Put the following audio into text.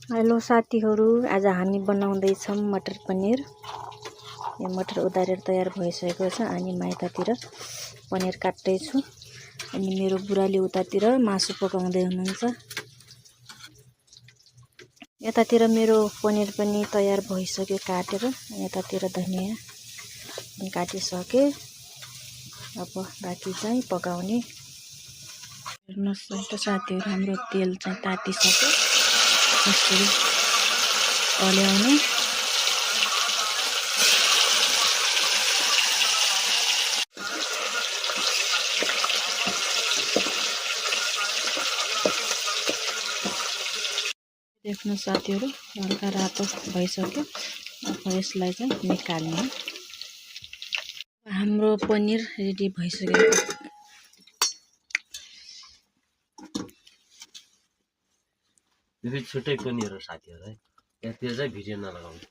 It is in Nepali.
हेलो साथीहरू, आज हामी बनाउँदैछौँ मटर पनिर। यो मटर उधारेर तयार भइसकेको छ अनि माइततिर पनिर काट्दैछु अनि मेरो बुढाले उतातिर मासु पकाउँदै हुनुहुन्छ। यतातिर मेरो पनिर पनि तयार भइसक्यो काटेर। यतातिर धनिया पनि काटिसके। अब बाँकी चाहिँ पकाउने। हेर्नुहोस् त साथीहरू, हाम्रो तेल चाहिँ तातिसक्यो। यसरी पल्याउने। देख्नु साथीहरू, हल्का रातो भइसक्यो। अब यसलाई चाहिँ निकाल्ने। हाम्रो पनिर रेडी भइसक्यो। यो छुट्टै पनिर हो साथीहरू है। यतिर चाहिँ भिडियो नलगाउनु।